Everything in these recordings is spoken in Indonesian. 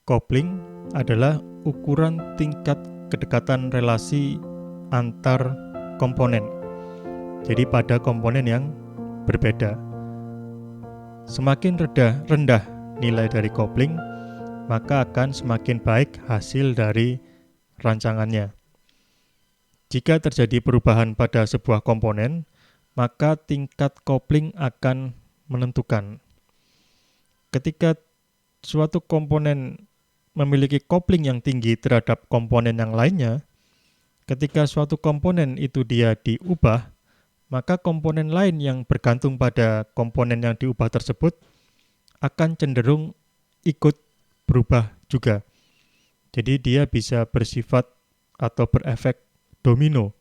Coupling adalah ukuran tingkat kedekatan relasi antar komponen. Jadi pada komponen yang berbeda. Semakin rendah nilai dari coupling, maka akan semakin baik hasil dari rancangannya. Jika terjadi perubahan pada sebuah komponen, maka tingkat coupling akan menentukan. Ketika suatu komponen memiliki coupling yang tinggi terhadap komponen yang lainnya, ketika suatu komponen itu dia diubah, maka komponen lain yang bergantung pada komponen yang diubah tersebut akan cenderung ikut berubah juga. Jadi dia bisa bersifat atau berefek domino.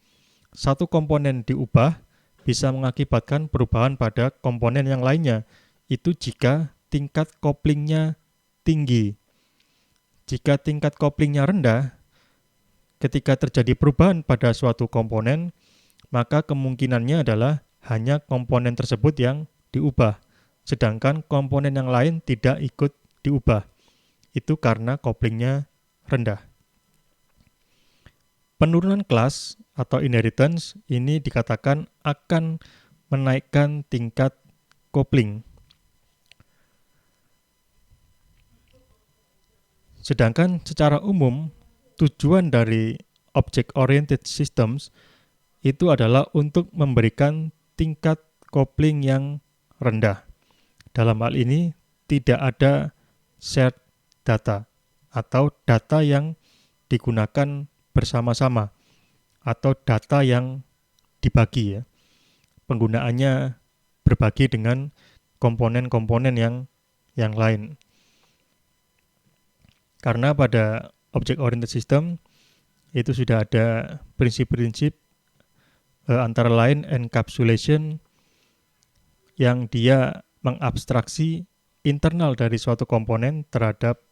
Satu komponen diubah bisa mengakibatkan perubahan pada komponen yang lainnya. Itu jika tingkat couplingnya tinggi. Jika tingkat couplingnya rendah, ketika terjadi perubahan pada suatu komponen, maka kemungkinannya adalah hanya komponen tersebut yang diubah, sedangkan komponen yang lain tidak ikut diubah. Itu karena couplingnya rendah. Penurunan kelas atau inheritance ini dikatakan akan menaikkan tingkat coupling. Sedangkan secara umum, tujuan dari object-oriented systems itu adalah untuk memberikan tingkat coupling yang rendah. Dalam hal ini, tidak ada shared data atau data yang digunakan bersama-sama atau data yang dibagi ya. Penggunaannya berbagi dengan komponen-komponen yang lain. Karena pada object-oriented system itu sudah ada prinsip-prinsip antara lain encapsulation yang dia mengabstraksi internal dari suatu komponen terhadap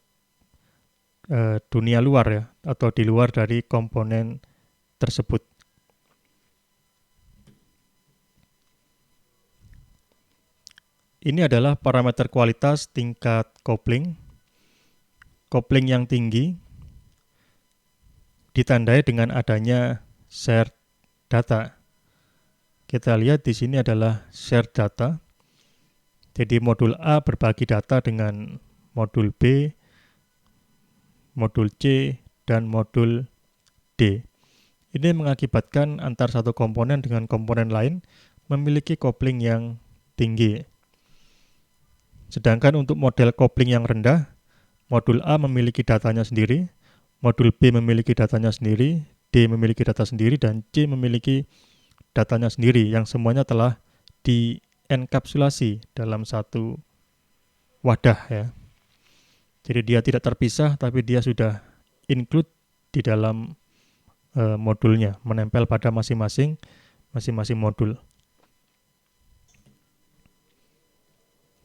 dunia luar ya, atau di luar dari komponen tersebut. Ini adalah parameter kualitas tingkat coupling. Coupling yang tinggi ditandai dengan adanya shared data. Kita lihat di sini adalah shared data. Jadi modul A berbagi data dengan modul B, modul C, dan modul D. Ini mengakibatkan antar satu komponen dengan komponen lain memiliki coupling yang tinggi. Sedangkan untuk model coupling yang rendah, modul A memiliki datanya sendiri, modul B memiliki datanya sendiri, D memiliki data sendiri, dan C memiliki datanya sendiri yang semuanya telah dienkapsulasi dalam satu wadah ya. Jadi dia tidak terpisah, tapi dia sudah include di dalam modulnya, menempel pada masing-masing modul.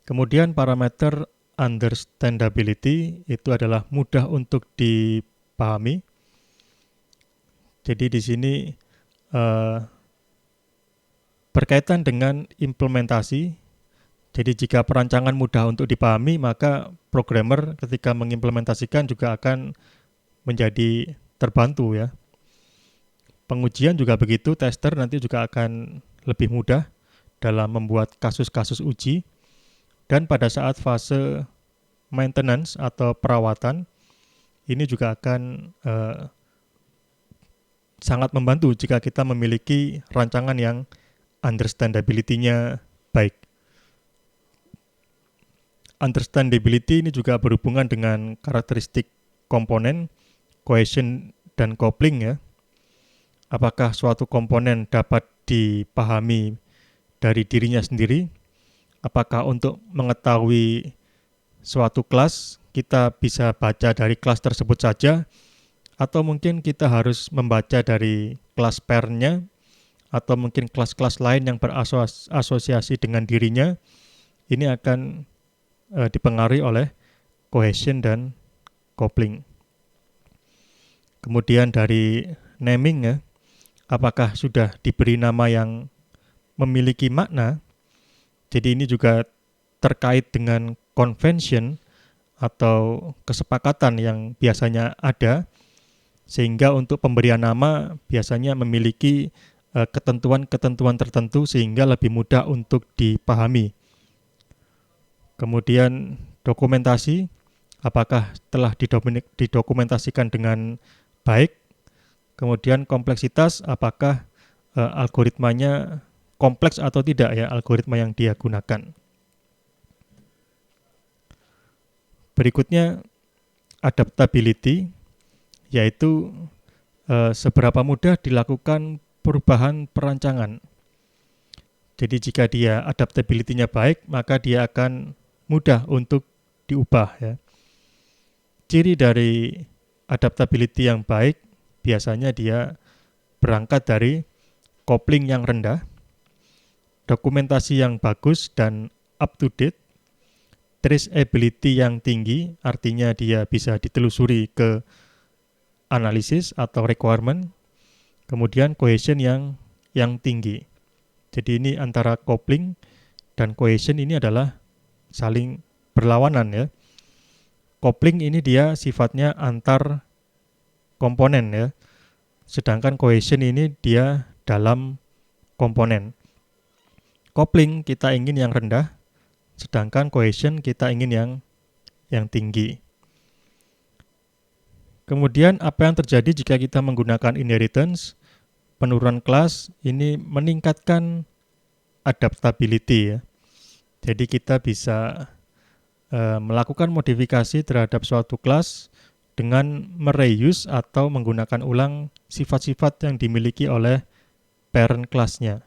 Kemudian parameter understandability itu adalah mudah untuk dipahami. Jadi di sini berkaitan dengan implementasi. Jadi jika perancangan mudah untuk dipahami, maka programmer ketika mengimplementasikan juga akan menjadi terbantu ya. Pengujian juga begitu, tester nanti juga akan lebih mudah dalam membuat kasus-kasus uji. Dan pada saat fase maintenance atau perawatan, ini juga akan sangat membantu jika kita memiliki rancangan yang understandability-nya baik. Understandability ini juga berhubungan dengan karakteristik komponen, cohesion, dan coupling ya. Apakah suatu komponen dapat dipahami dari dirinya sendiri? Apakah untuk mengetahui suatu kelas, kita bisa baca dari kelas tersebut saja, atau mungkin kita harus membaca dari kelas pair-nya, atau mungkin kelas-kelas lain yang berasosiasi dengan dirinya. Ini akan dipengaruhi oleh cohesion dan coupling. Kemudian dari naming ya, apakah sudah diberi nama yang memiliki makna? Jadi ini juga terkait dengan convention atau kesepakatan yang biasanya ada, sehingga untuk pemberian nama biasanya memiliki ketentuan-ketentuan tertentu sehingga lebih mudah untuk dipahami. Kemudian dokumentasi, apakah telah didokumentasikan dengan baik. Kemudian kompleksitas, apakah algoritmanya kompleks atau tidak ya algoritma yang dia gunakan. Berikutnya adaptability, yaitu seberapa mudah dilakukan perubahan perancangan. Jadi jika dia adaptability-nya baik, maka dia akan mudah untuk diubah ya. Ciri dari adaptability yang baik biasanya dia berangkat dari kopling yang rendah, dokumentasi yang bagus dan up to date, traceability yang tinggi, artinya dia bisa ditelusuri ke analisis atau requirement, kemudian cohesion yang tinggi. Jadi ini antara kopling dan cohesion ini adalah saling berlawanan ya. Kopling ini dia sifatnya antar komponen ya. Sedangkan cohesion ini dia dalam komponen. Kopling kita ingin yang rendah, sedangkan cohesion kita ingin yang tinggi. Kemudian apa yang terjadi jika kita menggunakan inheritance? Penurunan kelas ini meningkatkan adaptability ya. Jadi kita bisa melakukan modifikasi terhadap suatu kelas dengan mereuse atau menggunakan ulang sifat-sifat yang dimiliki oleh parent kelasnya.